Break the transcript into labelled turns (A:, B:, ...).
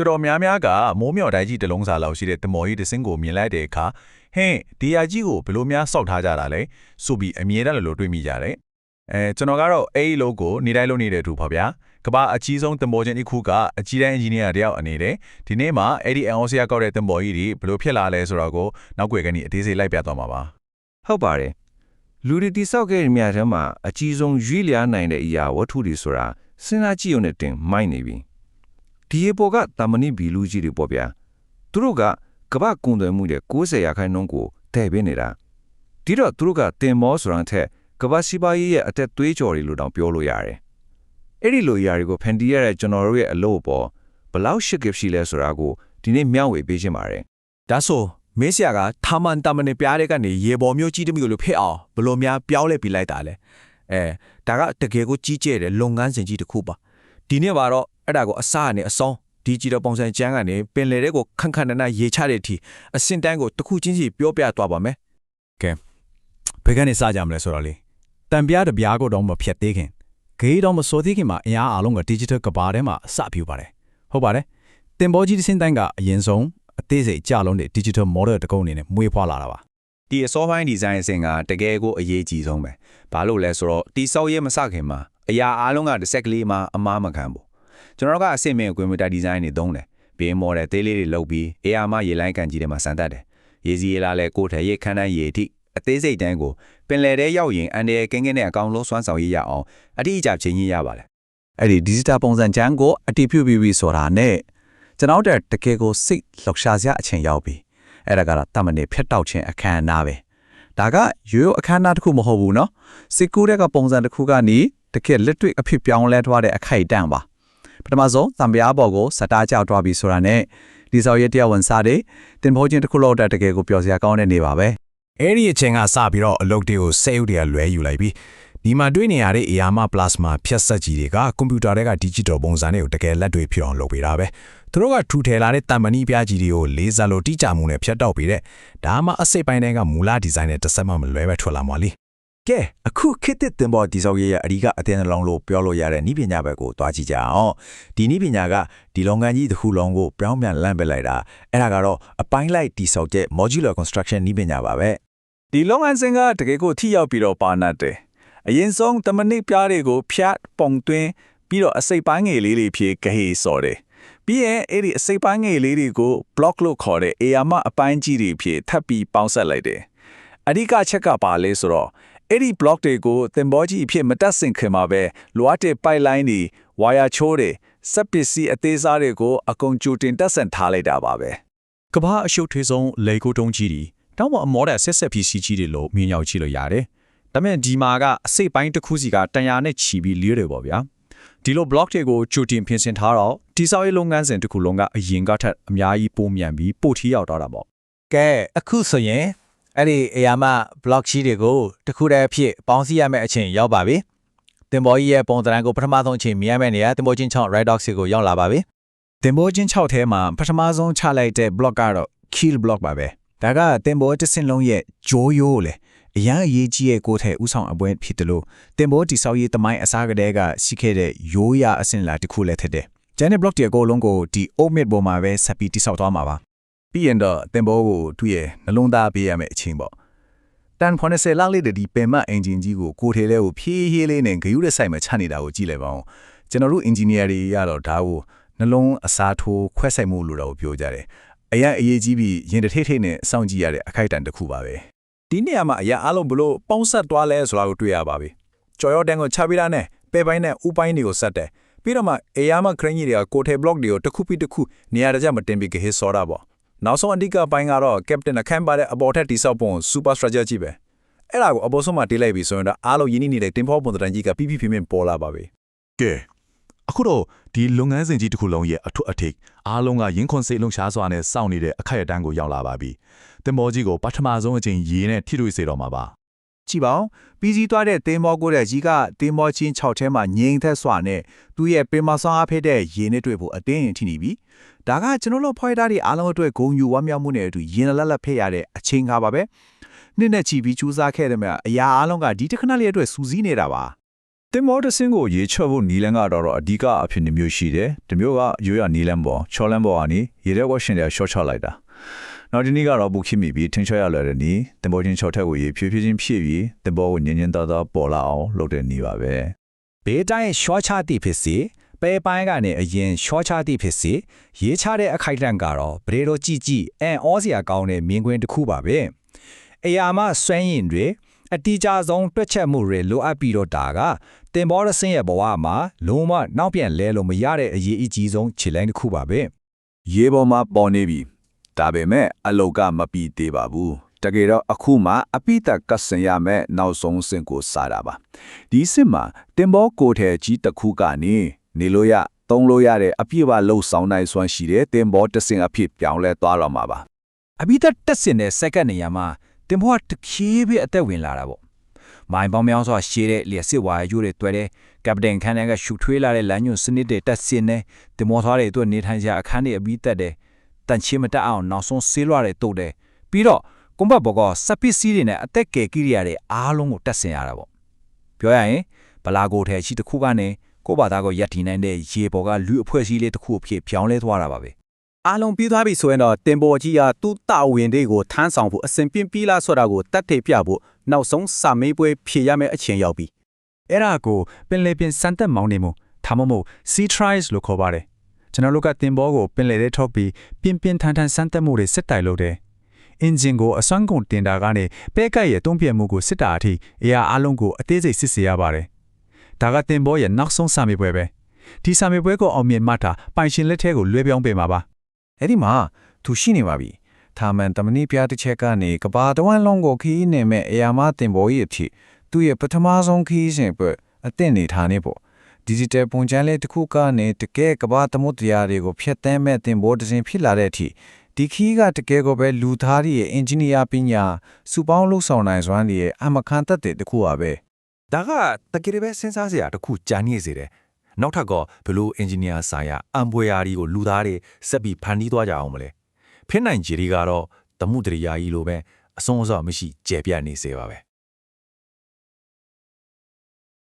A: တော်များများကမိုးမြော်တိုင်းကြီးတလုံးစာလောက်ရှိတဲ့တမော်ကြီးတစ်စင်းကိုမြင်လိုက်တဲ့အခါဟင်းဒီယာကြီးကိုဘယ်လိုများစောက်ထားကြတာလဲဆိုပြီးအမြဲတမ်းလိုတွေးမိကြတယ်ကျွန်တော်ကတော့အဲ့ဒီလိုကိုနေတိုင်းလုပ်နေတဲ့သူပေါ့ဗျာကမ္ဘာအကြီးဆုံးတမော်ချင်းတစ်ခုကအကြီးတန်းအင်ဂျင်နီယာတယောက်အနေနဲ့ဒီနေ့မှာအဲ့ဒီအန်အော်ဆီယာကောက်တဲ့တမော်ကြီးတွေဘယ်လိုဖြစ်လာလဲဆိုတော့ကိုနောက်ွယ်ကနေအသေးစိတ်လိုက်ပြသွားမှာပါ
B: ဟုတ်ပါတယ်လူတွေတိဆောက်ခဲ့တဲ့မြတ်ထဲမှာအကြီးဆုံးရွေးလျားနိုင်တဲ့အရာဝတ္ထုတွေဆိုတာစဉ်းစားကြည့်ရုံနဲ့တင်မိုက်နေပြီဒီရေပေါ်ကတာမဏိဘီလူကြီးတွေပေါ့ဗျာသူတို့ကကမ္ဘာကုန်သွယ်မှုရဲ့90%ကိုတည်ပေးနေတာဒီတော့သူတို့ကတင်မောဆိုတဲ့ထက်ကမ္ဘာစီးပွားရေးရဲ့အသက်သွေးကြော်တွေလို့တောင်ပြောလို့ရတယ်အဲ့ဒီလိုຢာတွေကိုဖန်တီးရတဲ့ကျွန်တော်တို့ရဲ့အလို့ပေါ်ဘလောက်ရှိခဲ့ရှိလဲဆိုတာကိုဒီနေ့မျှဝေပေးခြင်းပါတယ်ဒ
C: ါဆိုမေးစရာကထာမန်တမန်နဲ့ပြားတဲ့ကနေရေပေါ်မျိုးကြီးတမျိုးလို့ဖြစ်အောင်ဘလို့များပြောင်းလဲပြီးလိုက်တာလဲဒါကတကယ်ကိုကြီးကျယ်တဲ့လုပ်ငန်းစဉ်ကြီးတစ်ခုပါဒီနေ့မှာတော့အဲ့ဒါကိုအစားနဲ့အဆုံးဒီဂျီတယ်ပုံစံကျန်းကနေပင်လယ်တွေကိုခန့်ခန့်နာရေချတဲ့အထိအစင်တန်းကိုတစ်ခုချင်းစီပြောပြသွားပါမယ်
A: ကဲဘယ်ကနေစကြမလဲဆိုတော့လေတံပြားတပြားကိုတော့မဖြတ်သေးခင်ဂေးတော့မစိုးသေးခင်မှာအင်အားအလုံးက digital ကဘာထဲမှာအစပြုပါတယ်ဟုတ်ပါတယ်တင်ပေါ်ကြီးတစ်စင်းတိုင်းကအရင်ဆုံးအသေးစိတ်ကြလုံးတဲ့ digital model တကုံးအနေနဲ့မွေးဖွားလာတာပါဒ
D: ီ software design အဆင့်ကတကယ်ကိုအရေးကြီးဆုံးပဲဘာလို့လဲဆိုတော့ဒီဆောက်ရဲမစခင်မှာအရာအားလုံးကတစ်ဆက်ကလေးမှအမားမခံဘူးကျွန်တော်ကအဆင့်မြင့် computer design တွေသုံးတယ်ပြီး model သေးလေးတွေလုပ်ပြီး AR မှာရေလိုင်းကန်ကြီးတွေမှာစမ်းသပ်တယ်ရေစီရေလာလဲကိုယ်ထရေခန်းတန်းရေအထိအသေးစိတ်တန်းကိုပင်လယ်ထဲရောက်ရင်အန်တယ်ကင်းကင်းနဲ့အကောင်လုံးစွမ်းဆောင်ရရအောင်အတိအကျချိန်ကြီးရပါလေ
E: အဲ့ဒီ digital ပုံစံကျန်းကိုအတိပြုပြီးဆိုတာနဲ့ကျွန်တော်တို့တကယ်ကိုစိတ်လှောက်ရှားစရာအချိန်ရောက်ပြီအဲ့ဒါကတော့တမန်နေဖျက်တောက်ခြင်းအခမ်းအနားပဲဒါကရိုးရိုးအခမ်းအနားတစ်ခုမဟုတ်ဘူးเนาะစစ်ကူးတဲ့ကပုံစံတစ်ခုကနေတကယ်လက်တွေ့အဖြစ်ပြောင်းလဲသွားတဲ့အခိုက်အတန့်ပါပထမဆုံးသံပြားပေါ်ကိုစတားကြောက်သွားပြီဆိုတာနဲ့ဒီဆောက်ရဲတရားဝန်စားတွေတင်ဖို့ချင်းတစ်ခုလောက်တကယ်ကိုပျော်စရာကောင်းတဲ့နေပါပဲအ
A: ဲ့ဒီအချိန်ကစပြီးတော့အလုပ်တွေကိုစက်ရုပ်တွေကလွဲယူလိုက်ပြီးဒီမှာတွေ့နေရတဲ့ AR ပလတ်မာဖြတ်ဆက်ကြီးတွေကကွန်ပျူတာတွေက digital ပုံစံတွေကိုတကယ်လက်တွေ့ဖြစ်အောင်လုပ်ပေးတာပဲသူတို့ကထူထယ်လာတဲ့တံမဏိပြားကြီးတွေကိုလေးစားလို့တိကျမှုနဲ့ဖြတ်တောက်ပေးတဲ့ဒါမှအစိတ်ပိုင်းတွေကမူလဒီဇိုင်းနဲ့တစ်ဆက်မှမလွဲပဲထွက်လာမှာလी
B: ကဲအခုခေတ်သစ်တင်ပေါ်ဒီဆောက်ရေးရဲ့အဓိကအတင်းအလုံးလို့ပြောလို့ရတဲ့ဤပညာဘက်ကိုတွားကြည့်ကြအောင်ဒီဤပညာကဒီလုပ်ငန်းကြီးတစ်ခုလုံးကိုပြောင်းပြန်လန့်ပစ်လိုက်တာအဲ့ဒါကတော့အပိုင်းလိုက်တိဆောက်တဲ့ modular construction ဤပညာပါပဲ
C: ဒီလုပ်ငန်းစဉ်ကတကယ်ကိုထိရောက်ပြီးတော့ပါနတ်တယ်အရင်ဆုံးတမနစ်ပြားတွေကိုဖြတ်ပုံသွင်းပြီးတော့အစိပ်ပိုင်းငယ်လေးတွေဖြည့်ဂဟေစော်တယ်ပြီးရင်အဲ့ဒီအစိပ်ပိုင်းငယ်လေးတွေကို block လို့ခေါ်တဲ့ AR မအပိုင်းကြီးတွေဖြည့်ထပ်ပြီးပေါင်းဆက်လိုက်တယ်အဓိကချက်ကပါလဲဆိုတော့အဲ့ဒီ block တွေကိုသင်္ဘောကြီးအဖြစ်မတက်ဆင်ခင်မှာပဲလိုအပ်တဲ့ pipeline တွေဝါယာချိုးတွေစက်ပစ္စည်းအသေးစားတွေကိုအကုန်ကြိုတင်တက်ဆင်ထားလိုက်တာပါပဲ
A: ကဘာအရှုပ်ထွေးဆုံးလေကိုတုံးကြီးတွေတောင်းမအမောတဲ့ဆက်ဆက်ပစ္စည်းကြီးတွေလို့မြင်ရောက်ကြည့်လို့ရတယ်ဒါပေမဲ့ဒီမှာကအစိပ်ပိုင်းတစ်ခုစီကတန်ရာနဲ့ချီပြီးလေးတယ်ပေါ့ဗျာဒီလို block တွေကိုကြိုတင်ပြင်ဆင်ထားတော့ဒီဆောက်ရေးလုပ်ငန်းစဉ်တစ်ခုလုံးကအရင်ကထက်အများကြီးပိုမြန်ပြီးပိုထီရောက်တော့တာပေါ့
C: ကဲအခုဆိုရင်အဲ့ဒီအရာမ block ကြီးတွေကိုတစ်ခုတည်းအဖြစ်ပေါင်းစည်းရမယ့်အချိန်ရောက်ပါပြီတင်ပေါ်ကြီးရဲ့ပုံသဏ္ဍာန်ကိုပထမဆုံးအချိန်မြင်ရမယ့်နေရာတင်ပေါ်ချင်း6 right dock ကိုရောက်လာပါပြီတင်ပေါ်ချင်း6ထဲမှာပထမဆုံးချလိုက်တဲ့ block ကတော့ keel block ပါပဲဒါကတင်ပေါ်တစ်စင်းလုံးရဲ့ဂျိုးရိုးလေအရာအရေးကြီးရဲ့ကိုယ်ထဲဥဆောင်အပွဲဖြစ်တယ်လို့တင်ပေါ်တိဆောက်ရေးသမိုင်းအစားကတည်းကရှိခဲ့တဲ့ရိုးရာအဆင့်လာတစ်ခုလည်းဖြစ်တယ်ကျန်တဲ့ block တွေအကုန်လုံးကိုဒီ omit ပေါ်မှာပဲဆက်ပြီးတိဆောက်သွားမှာပါ
E: ပြီးရင်တော့တင်ပေါ်ကိုသူ့ရဲ့နှလုံးသားပေးရမယ့်အချိန်ပေါ့တန်90လောက်လေးဒီပင်မအင်ဂျင်ကြီးကိုကိုယ်ထဲလေးကိုဖြည်းဖြည်းလေးနဲ့ဂရုတဲ့ဆိုင်မှာချနေတာကိုကြည့်လိုက်ပါဦးကျွန်တော်တို့ engineer တွေရတော့ဒါကိုနှလုံးအစားထိုးခွဲဆိုင်မှုလို့တော့ပြောကြတယ်အရင်အရေးကြီးပြီးရင်တစ်ထိတ်ထိတ်နဲ့စောင့်ကြည့်ရတဲ့အခိုက်အတန့်တစ်ခုပါပဲဒ
C: ီနေရာမှာအရာအလုံးဘလို့ပေါင်းဆက်သွားလဲဆိုတာကိုတွေ့ရပါပြီကြော်ရော့တန်းကိုချပေးတာနဲ့ပဲပိုင်းနဲ့ဥပိုင်းတွေကိုဆက်တယ်ပြီးတော့မှအေယာမခရင်းကြီးတွေကကိုယ်ထဲ block တွေကိုတစ်ခုပြီးတစ်ခုနေရာတကျမတင်ပြီးဟစ်စောတာပေါ့နောက်ဆုံးအဓိကပိုင်းကတော့ captain အခန်းပါတဲ့အပေါ်ထက်တိဆောက်ပုံ super structure ကြီးပဲအဲ့ဒါကိုအပေါ်ဆုံးမှာတေးလိုက်ပြီးဆိုရင်တော့အားလုံးရင်းနှီးနေတဲ့တင်ဖောပုံသဏ္ဍာန်ကြီးကပြပြပြင်းပြင်းပေါ်လာပါပြီ
A: ကဲအခုတော့ဒီလုပ်ငန်းစဉ်ကြီးတစ်ခုလုံးရဲ့အထွတ်အထိပ်အားလုံးကရင်းခွန်စိတ်လုံရှားစွာနဲ့စောင့်နေတဲ့အခိုက်အတန့်ကိုရောက်လာပါပြီတင်မောကြီးကိုပထမဆုံးအချိန်ရေးနဲ့ထိတွေ့စေတော့မှာပါက
C: ြည့်ပါဦးပြီးစီးသွားတဲ့တင်မောကိုတဲ့ကြီးကတင်မောချင်း6ထဲမှာငြိမ်သက်စွာနဲ့သူ့ရဲ့ပင်မဆောင်အားဖြစ်တဲ့ရေနဲ့တွေ့ဖို့အတင်းရင်ထိနေပြီဒါကကျွန်တော်တို့ဖွိုက်တာတွေအားလုံးအတွက်ဂုဏ်ယူဝမ်းမြောက်မှုနဲ့အတူရင်လက်လက်ဖက်ရတဲ့အချိန်ခါပါပဲနှစ်နဲ့ချီပြီးစူးစမ်းခဲ့တယ်မြအရာအားလုံးကဒီတခဏလေးအတွက်စူးစီးနေတာပါ
E: တင်မောတစင်းကိုရေချော့ဖို့နီလန်ကတော့အဓိကအဖြစ်နှမျိုးရှိတယ်ဒီမျိုးကရိုးရနီလန်ပေါ်ချော်လန်ပေါ်ကနေရေထဲဝက်ရှင်တွေရှော့ချလိုက်တာနောက်ဒီနေ့ကတော့ဘူခိမိပြီးထင်းချော့ရလွယ်တဲ့နီတင်ပေါ်ချင်းချော့ထက်ကိုရေဖြည်းဖြည်းချင်းဖြည့်ပြီးတင်ပေါ်ကိုညင်ညင်သားသားပေါ်လာအောင်လုပ်တဲ့နီပါပဲ
D: ဘေးတိုင်းရှော့ချတိဖြစ်စီပဲပိုင်းကနေအရင်ရှော့ချတိဖြစ်စီရေးချတဲ့အခိုက်အတန့်ကတော့ဗရေတို့ကြည့်ကြည့်အန်ဩစရာကောင်းတဲ့မြင်ကွင်းတစ်ခုပါပဲအရာမဆွမ်းရင်တွေအတီးကြဆုံးတွက်ချက်မှုတွေလိုအပ်ပြီးတော့ဒါကတင်ဘောရစင်းရဲ့ဘဝမှာလုံးဝနောက်ပြန်လဲလို့မရတဲ့အရေးအကြီးဆုံးခြေလှမ်းတစ်ခုပါပဲ
E: ရေပေါ်မှာပေါ်နေပြီဒါပေမဲ့အလုတ်ကမပြီးသေးပါဘူးတကယ်တော့အခုမှအပိတကဆင်ရမယ်နောက်ဆုံးစင်ကိုစားတာပါဒီစစ်မှာတင်ဘောကိုထဲကြီးတစ်ခုကနေနေလို့ရသုံးလို့ရတဲ့အပြည့်ပါလှုပ်ဆောင်နိုင်စွမ်းရှိတဲ့တင်ဘောတစ်စင်အဖြစ်ပြောင်းလဲသွားတော့မှာပါ
D: အပိသက်တက်စင်တဲ့စက္ကန့်နေရာမှာတင်ဘောကတခီးပဲအသက်ဝင်လာတာပေါ့မိုင်ပေါင်းများစွာရှည်တဲ့လျှက်စစ်ဝါရိုးတွေတွဲတဲ့ကပတိန်ခန်းထဲကရှူထွေးလာတဲ့လမ်းညွန်စနစ်တွေတက်စင်နေတင်မောသားတွေအတွက်နေထိုင်ရာအခန်းတွေအပိသက်တဲ့တန်ချင်းမတက်အောင်နောက်ဆုံးဆေးလွှာတွေတုတ်တယ်ပြီးတော့ကွန်ဘတ်ဘောကစပစ်စီးတွေနဲ့အသက်ကယ်ကိရိယာတွေအားလုံးကိုတက်ဆင်ရတာပေါ့ပြောရရင်ဘလာကိုထဲရှိတစ်ခုကနေကိုဘာသာကိုယက်တီနိုင်တဲ့ရေပေါ်ကလူအဖွဲ့အစည်းလေးတစ်ခုအဖြစ်ပြောင်းလဲသွားတာပါပဲ
F: အားလုံးပြီးသွားပြီဆိုရင်တော့တင်ပေါ်ကြီးကသူ့တာဝန်တွေကိုထမ်းဆောင်ဖို့အစဉ်ပြင်းပြီးလားဆိုတာကိုတတ်ထိပ်ပြဖို့နောက်ဆုံးစာမေးပွဲဖြေရမယ့်အချိန်ရောက်ပြီ
G: အဲ့ဒါကိုပင်လေပင်စမ်းသက်မောင်းနေမှုဒါမှမဟုတ် sea trials လို့ခေါ်ပါတယ်ကျွန်တော်တို့ကတင်ဘောကိုပင်လေထဲထုတ်ပြီးပြင်းပြင်းထန်ထန်စမ်းသက်မှုတွေစစ်တိုင်လုပ်တယ်အင်ဂျင်ကိုအစွမ်းကုန်တင်တာကနေပဲကပ်ရဲ့တုံးပြဲမှုကိုစစ်တာအထိအရာအလုံးကိုအသေးစိတ်စစ်ဆေးရပါတယ်ဒါကတင်ဘောရဲ့နောက်ဆုံးစာမေးပွဲပဲဒီစာမေးပွဲကိုအောင်မြင်မှတာပိုင်ရှင်လက်ထဲကိုလွှဲပြောင်းပေးမှာပါ
B: အဲ့ဒီမှာသူရှိနေပါပြီထာမန်တမနီပြတစ်ချက်ကနေကဘာတဝမ်းလုံးကိုခီးနေမဲ့အရာမတင်ပေါ်ကြီးအဖြစ်သူ့ရဲ့ပထမဆုံးခီးစဉ်ပွဲအသင့်နေထားနေပေါ့ digital ပုံချမ်းလေးတစ်ခုကနေတကယ်ကဘာသမုဒ္ဒရာတွေကိုဖျက်ဆီးမဲ့တင်ပေါ်တစ်စင်ဖြစ်လာတဲ့အထိဒီခီးကတကယ်ကိုပဲလူသားရဲ့ engineer ပညာစုပေါင်းလုပ်ဆောင်နိုင်စွမ်းရဲ့အမခံတတ်တဲ့တစ်ခုပါပဲ
H: ဒါကတကယ်ပဲစဉ်းစားစရာတစ်ခုကြာနေစေတယ်နောက်ထပ်ကဘလို့ engineer ဆိုင်ရာအံပွေရာကြီးကိုလူသားတွေစက်ပြီးဖန်တီးသွားကြအောင်မလဲဖြစ်နိုင်ကြတွေကတော့တမှုတရိယာကြီးလိုပဲအဆုံးအစမရှိကျေပြတ်နေစေပါပဲ